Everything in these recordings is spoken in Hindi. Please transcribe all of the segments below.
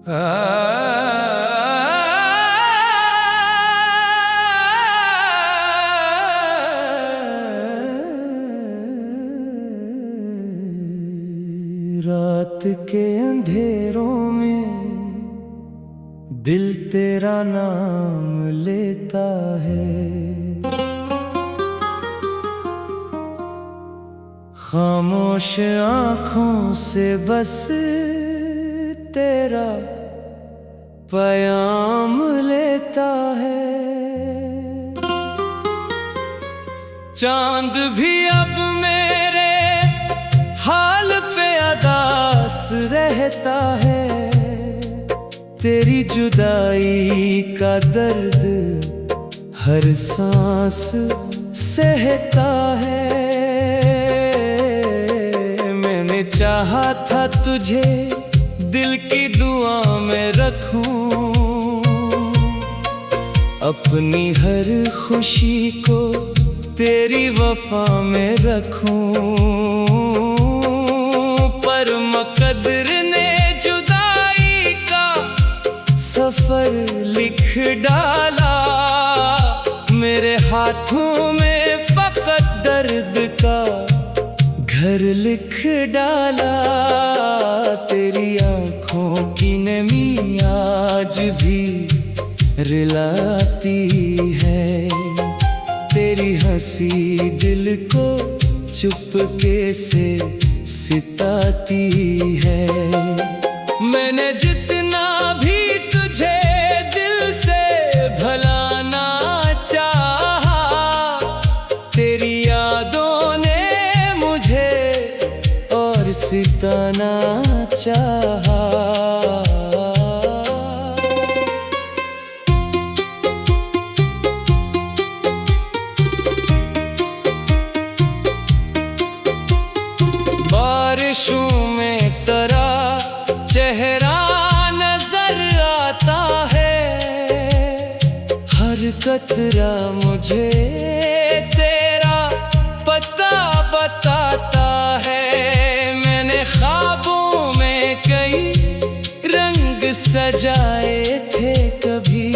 रात के अंधेरों में दिल तेरा नाम लेता है, खामोश आँखों से बस तेरा पैगाम लेता है। चांद भी अब मेरे हाल पे अदास रहता है, तेरी जुदाई का दर्द हर सांस सहता है। मैंने चाहा था तुझे दिल की दुआ में रखूं, अपनी हर खुशी को तेरी वफा में रखूं, पर मुकद्दर ने जुदाई का सफर लिख डाला। मेरे हाथों में फकत दर्द का घर लिख डाला। तेरी आँखों की नमी आज भी रुलाती है, तेरी हंसी दिल को चुपके से सिताती है। मैंने जितना भी तुझे दिल से भुलाना चाहा, तेरी यादों ने मुझे और सिताना चाहा। बारिशों में तेरा चेहरा नजर आता है, हर कतरा मुझे तेरा पता बताता है। मैंने ख्वाबों में कई रंग सजाए थे, कभी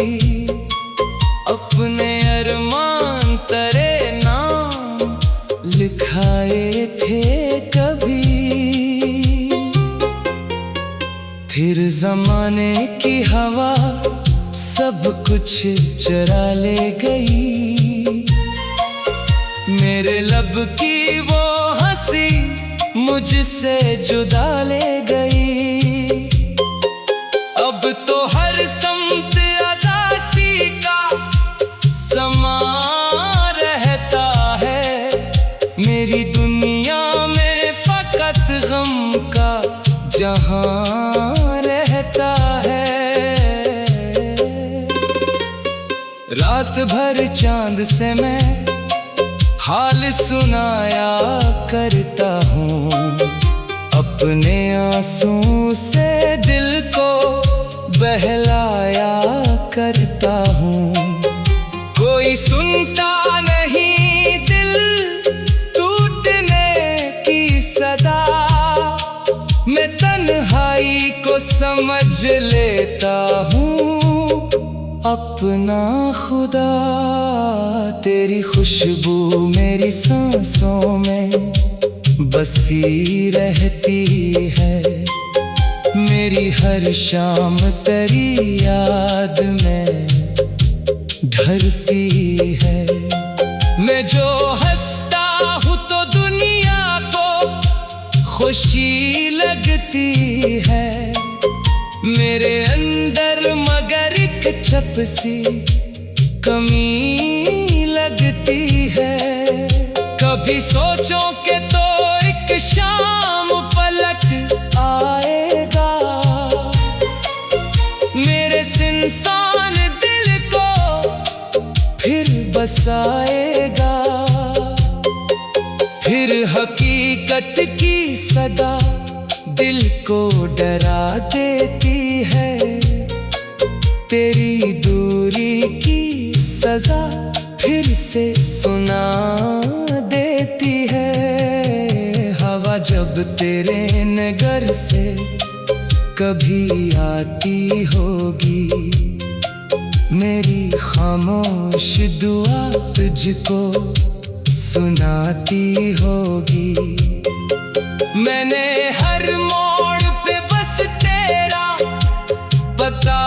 अपने अरमान तेरे नाम लिखाए थे, कभी फिर जमाने की हवा सब कुछ चुरा ले गई। मेरे लब की वो हंसी मुझसे जुदा ले गई। अब तो हर समत अदासी का समा रहता है, मेरी दुनिया में फकत गम का जहां रहता है। रात भर चांद से मैं हाल सुनाया करता हूँ, अपने आंसुओं से दिल को बहलाया करता हूँ। कोई सुनता नहीं दिल टूटने की सदा, मैं तन्हाई को समझ लेता हूँ अपना खुदा। तेरी खुशबू मेरी सांसों में बसी रहती है, मेरी हर शाम तेरी याद में ढलती है। मैं जो हंसता हूँ तो दुनिया को खुशी लगती है, मेरे अंदर मगर एक छप सी कमी लगती है। कभी सोचो के तो एक शाम पलट आएगा, मेरे इंसान दिल को फिर बसाएगा। फिर हकीकत की सदा दिल को डरा देती है, तेरी दूरी की सजा फिर से सुना देती है। हवा जब तेरे नगर से कभी आती होगी। मेरी खामोश दुआ तुझको सुनाती होगी। मैंने हर मोड़ पे बस तेरा पता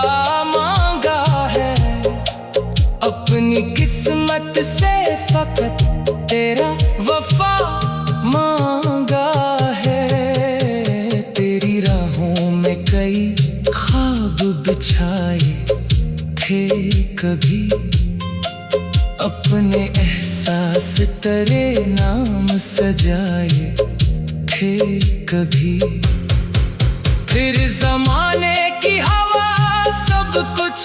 मांगा है। अपनी किस्मत से फकत तेरा वफा मांगा है। तेरी राहों में कई ख्वाब बिछाए थे कभी। अपने एहसास तेरे नाम सजाए थे कभी। फिर जमाने की हवा सब कुछ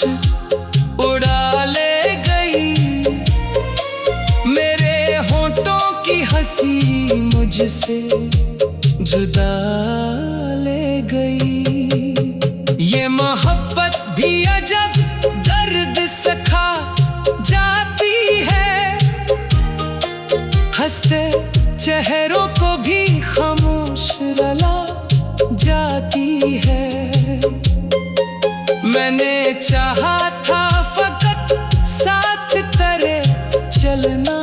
उड़ा ले गई। मेरे होंठों की हंसी मुझसे जुदा ले गई। ये मोहब्बत भी अजब दर्द सखा जाती है। हंसते चेहरों को भी खामोश रुला जाती है। मैंने चाहा था फकत साथ तेरे चलना,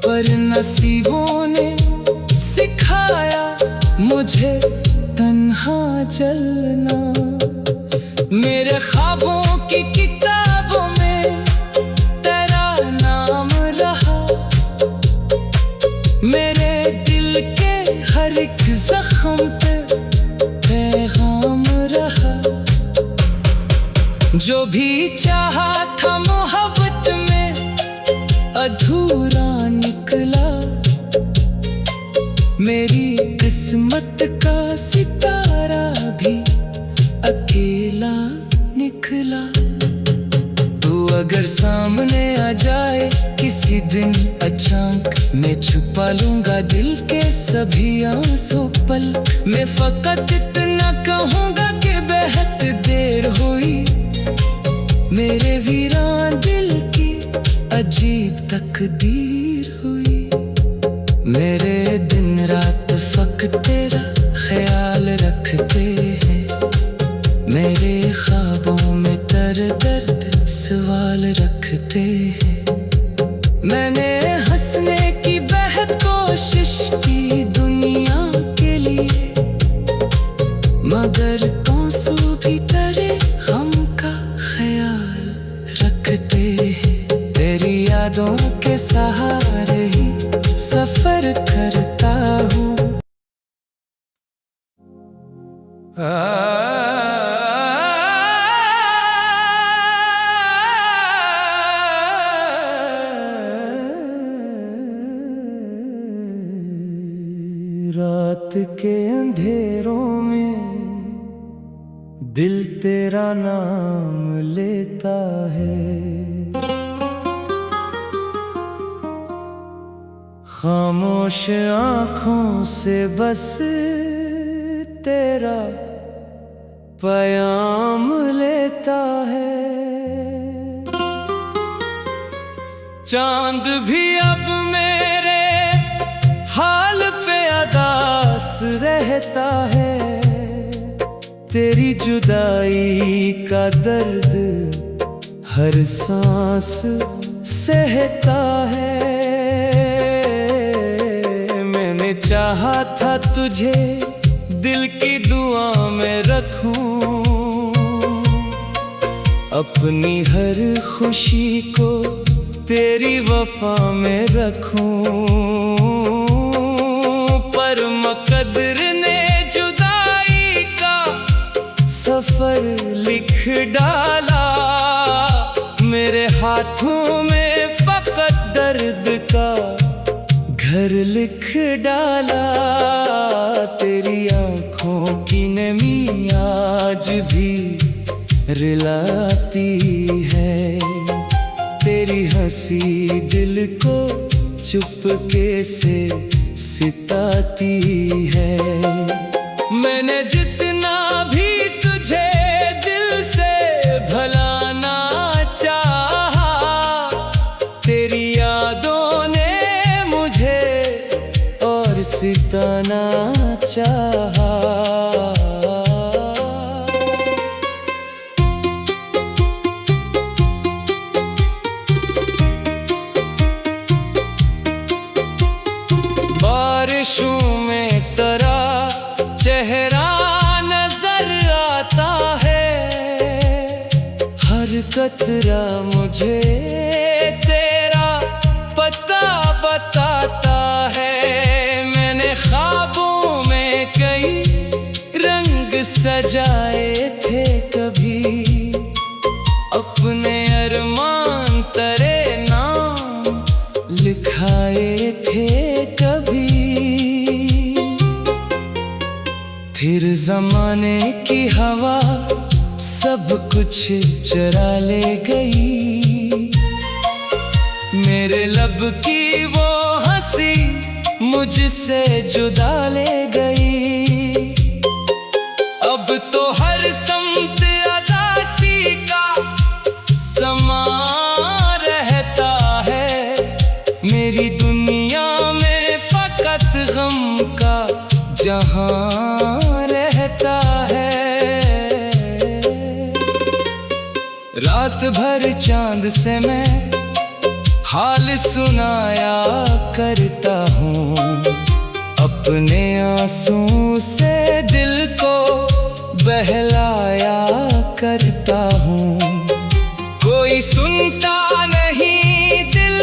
पर नसीबों ने सिखाया मुझे तन्हा चलना। मेरे ख्वाबों की किताबों में तेरा नाम रहा। मेरे दिल के हर एक जख्म पे पैगाम रहा। जो भी चाहा था मोहब्बत में अधूरा निकला। मेरी किस्मत का सितारा भी अकेला निकला। तू अगर सामने आ जाए किसी दिन अचानक, मैं छुपा लूंगा दिल के सभी आंसू पल। मैं फकत इतना कहूंगा कि बेहद देर हुई। मेरे वीरान दिल की अजीब तकदीर हुई। मेरे दिन रात फकत तेरा ख्याल रखते हैं। मेरे ख्वाबों में दर्द सवाल रखते हैं। मैंने हंसने की बेहद कोशिश की दुनिया के लिए, मगर आंसू भी तेरे गम का ख्याल रखते हैं। तेरी यादों के सहारे ही सफर करता हूँ। रात के अंधेरों में दिल तेरा नाम लेता है। खामोश आँखों से बस तेरा पैगाम लेता है। चांद भी अब मेरे हाल पे अदास रहता है। तेरी जुदाई का दर्द हर सांस सहता है। मैंने चाहा था तुझे दिल की दुआ में रखूं। अपनी हर खुशी को तेरी वफा में रखूं। पर मुकद्दर ने जुदाई का सफर लिख डाला। मेरे हाथों में फकत दर्द का घर लिख डाला। तेरी आँखों की नमी आज भी रुलाती है। तेरी हंसी दिल को चुपके से सिताती है। मैंने जितना भी तुझे दिल से भलाना चाहा, तेरी यादों ने मुझे और सिताना चाहा। चेहरा नजर आता है, हर कतरा मुझे तेरा पता बताता है। मैंने ख्वाबों में कई रंग सजाए थे कभी, अपने अरमान तेरे नाम लिखाए थे कभी। फिर जमाने की हवा सब कुछ चरा ले गई, मेरे लब की वो हंसी मुझसे जुदा ले गई। अब तो हर समत अदासी का समा रहता है, मेरी दुनिया में फकत गम का जहां रहता है। रात भर चांद से मैं हाल सुनाया करता हूँ, अपने आंसू से दिल को बहलाया करता हूँ। कोई सुनता नहीं दिल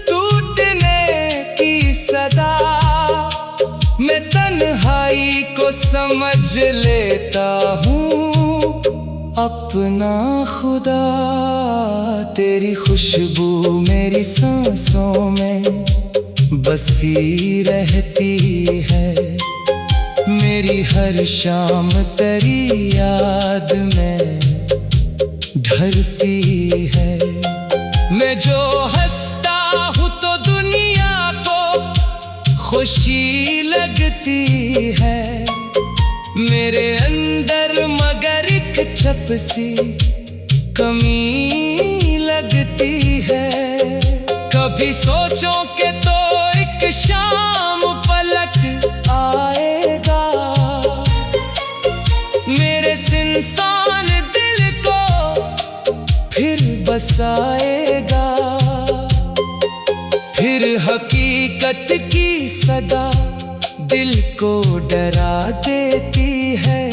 टूटने की सदा, मैं तन्हाई को समझ लेता हूँ अपना खुदा। तेरी खुशबू मेरी सांसों में बसी रहती है, मेरी हर शाम तेरी याद में ढलती है। मैं जो हंसता हूँ तो दुनिया को खुशी लगती है, मेरे अंदर मगर एक छप सी कमी लगती है। कभी सोचो के तो एक शाम पलट आएगा, मेरे इंसान दिल को फिर बसाएगा। फिर हकीकत की सदा दिल को डरा देती है,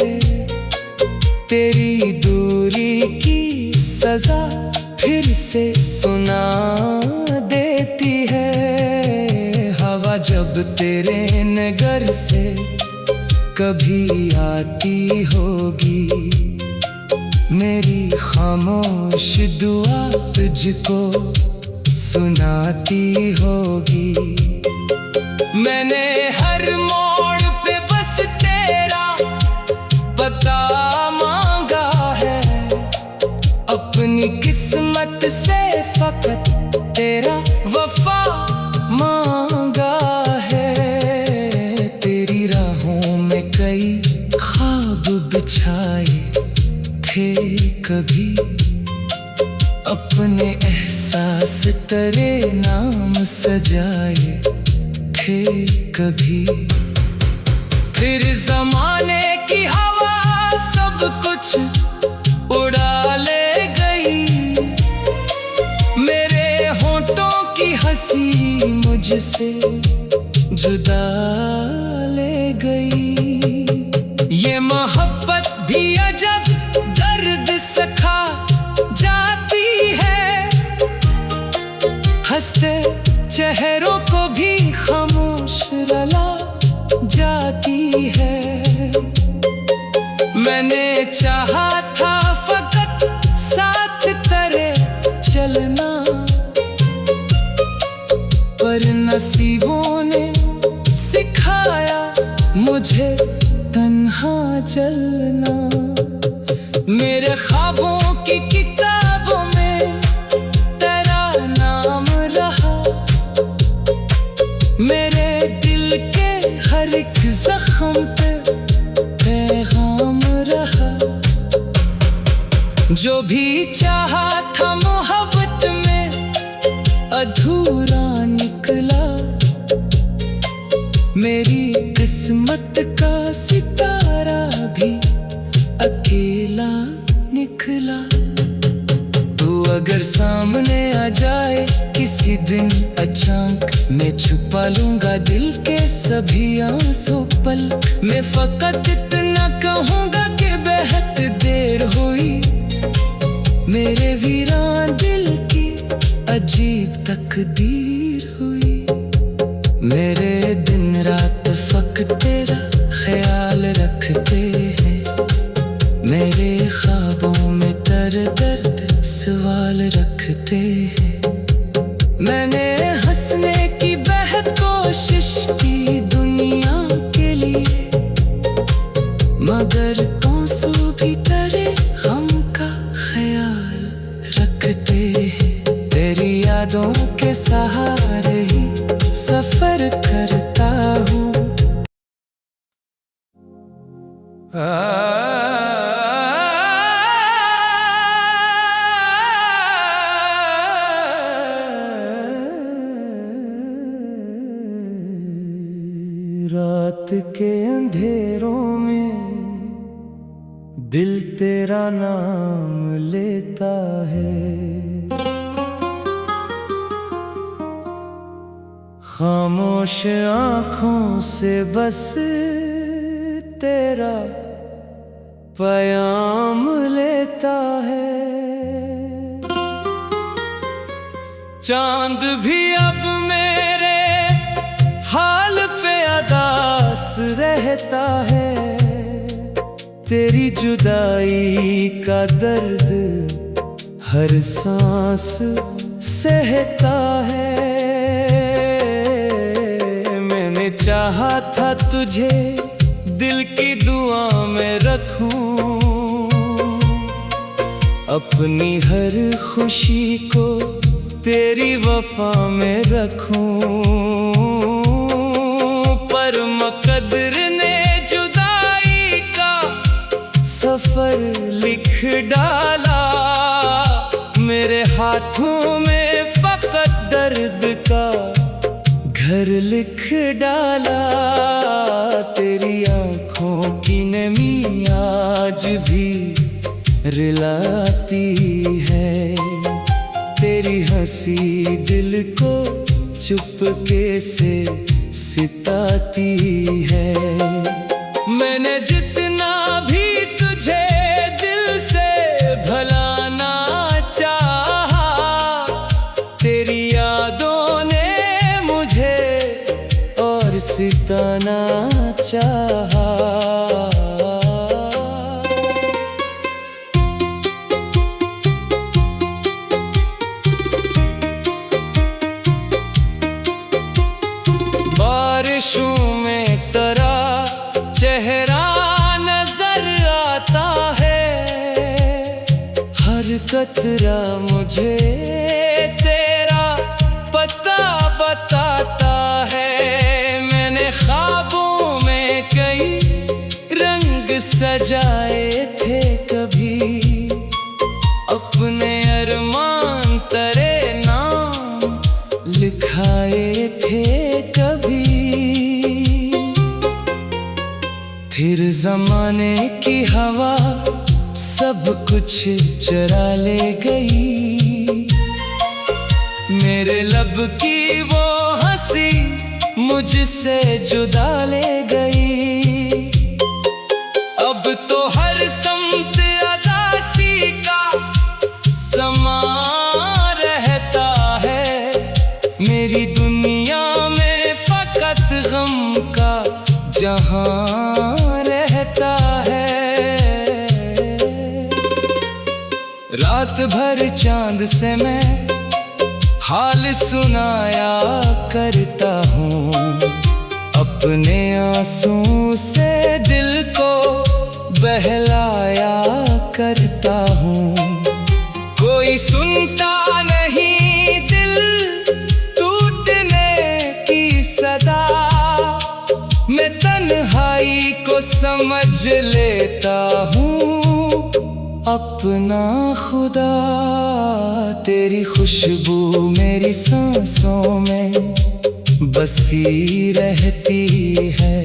तेरी दूरी की सजा फिर से सुना देती है। हवा जब तेरे नगर से कभी आती होगी, मेरी खामोश दुआ तुझको सुनाती होगी। मैंने हर मोड़ पे बस तेरा पता मांगा है, अपनी किस्मत से फकत तेरा वफा मांगा है। तेरी राहों में कई ख्वाब बिछाए थे कभी, अपने एहसास तेरे नाम सजाए थे कभी। फिर जमाने की हवा सब कुछ उड़ा ले गई, मेरे होठों की हंसी मुझसे जुदा ले गई। ये मोहब्बत भी अजब दर्द सखा जाती है, हंसते चेहरों को भी खामोश रुला जाती है। मैंने चाहा था फकत साथ तेरे चलना, पर नसीबों ने सिखाया मुझे तन्हा चलना। मेरे ख्वाबों की किताबों में तेरा नाम रहा, मेरे दिल के हर एक जख्म पे पैगाम रहा। जो भी चाहा था मोहब्बत में अधूरा निकला, मेरी किस्मत का सितारा भी अकेला निकला। तू अगर सामने आ जाए किसी दिन अचानक, मैं छुपा लूंगा दिल के सभी आंसू पल मैं फकत इतना कहूंगा कि बेहद देर हुई। मेरे वीरान दिल की अजीब तकदीर हुई। मेरे दिन रात फकत तेरा ख्याल रखते हैं। मेरे ख्वाबों में दर्द सवाल रखते हैं। मैंने हंसने की बेहद कोशिश की दुनिया के लिए, मगर आंसू भी तेरे गम का ख्याल रखते हैं। तेरी यादों के सहारे ही सफर करता हूँ। रात के अंधेरों में दिल तेरा नाम लेता है। खामोश आँखों से बस तेरा पैगाम लेता है। चांद भी अब मेरे हाल पे अदास रहता है। तेरी जुदाई का दर्द हर सांस सहता है। मैंने चाहा था तुझे दिल की दुआ में रखूं, अपनी हर खुशी को तेरी वफा में रखूं। पर मुकद्दर ने जुदाई का सफर लिख डाला। मेरे हाथों में फकत दर्द का घर लिख डाला। तेरी आँखों की नमी आज भी रुलाती है। तेरी हंसी दिल को चुपके से सिताती है। मैंने जितना भी तुझे दिल से भलाना चाहा, तेरी यादों ने मुझे और सिताना चाहा। बारिशों में तेरा चेहरा नजर आता है। हर कतरा मुझे तेरा पता बताता है। मैंने ख्वाबों में कई रंग सजाए थे कभी, अपने अरमान तेरे नाम लिखाए थे कभी। फिर जमाने की हवा सब कुछ चुरा ले गई। मेरे लब की वो हंसी मुझसे जुदा ले गई। अब तो हर समत अदासी का समा रहता है। मेरी दुनिया में फकत गम का जहां रहता है। रात भर चांद से मैं हाल सुनाया करता हूँ। अपने आंसू से दिल को बहलाया करता हूँ। कोई सुनता नहीं दिल टूटने की सदा। मैं तन्हाई को समझ लेता हूँ अपना खुदा। तेरी खुशबू मेरी सांसों में बसी रहती है।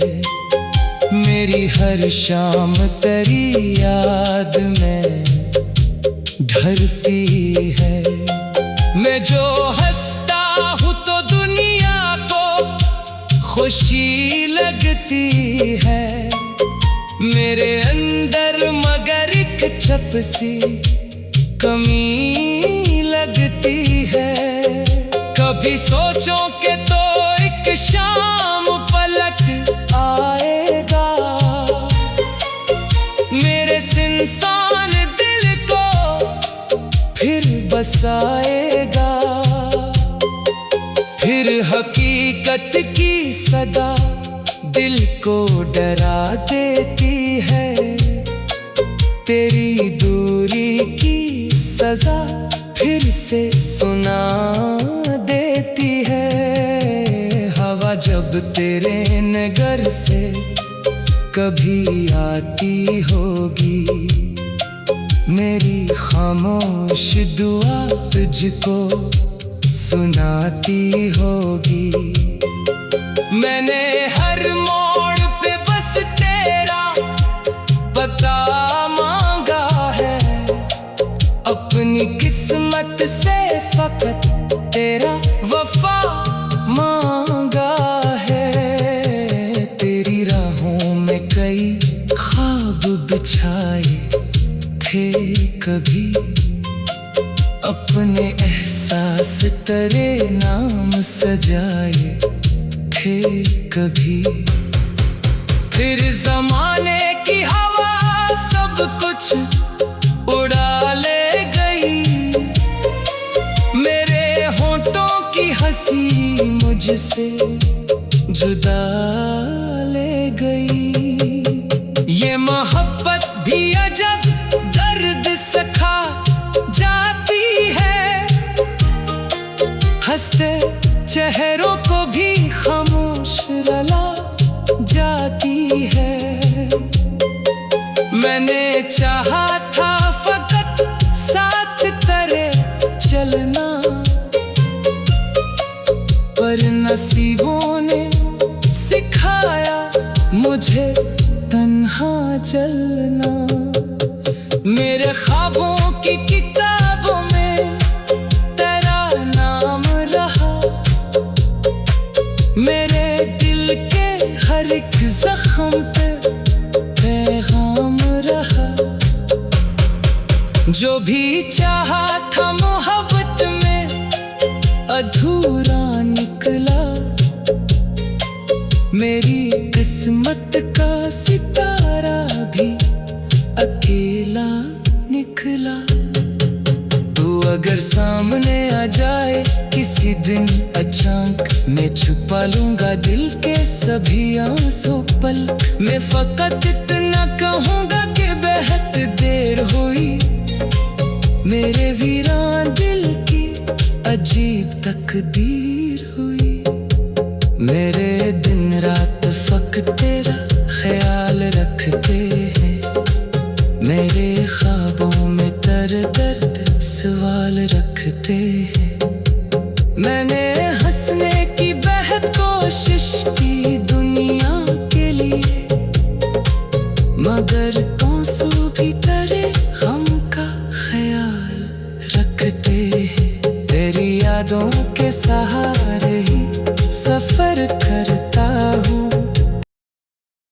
मेरी हर शाम तेरी याद में ढलती है। मैं जो हंसता हूँ तो दुनिया को खुशी लगती है। मेरे अंदर मगर एक छप सी कमी लगती है। कभी सोचो के तो एक शाम पलट आएगा, मेरे इंसान दिल को फिर बसाएगा। फिर हकीकत की सदा दिल को डरा देती है। तेरी दूरी की सजा फिर से सुना देती है। हवा जब तेरे नगर से कभी आती होगी, मेरी खामोश दुआ तुझको सुनाती होगी। मैंने हर मोड़ पे बस तेरा पता मांगा है, अपनी किस्मत से फकत तेरा वफा मांगा है। तेरी राहों में कई ख्वाब बिछाए थे कभी, अपने एहसास तेरे नाम सजाए थे कभी। फिर ज़माने की हवा सब कुछ उड़ा ले गई, मेरे होंठों की हंसी मुझसे जुदा ले गई। ये मोहब्बत भी अजब दर्द सखा जाती है, हंसते चेहरों को भी खामोश रुला जाती है। मैंने चाहा था फकत साथ तेरे चलना, पर नसीबों ने सिखाया मुझे तन्हा चलना। मेरे ख्वाबों की किताबों में तेरा नाम रहा, मेरे दिल के हर एक जख्म पे पैगाम रहा। जो भी चाहा था मोहब्बत में अधूरा निकला, मेरी किस्मत का सितारा भी अकेला निकला। तू अगर सामने आ जाए किसी दिन अचानक, मैं छुपा लूंगा दिल के सभी आंसू पल। मैं फकत इतना कहूंगा कि बेहद देर हुई, मेरे वीरान दिल की अजीब तकदीर हुई। मेरे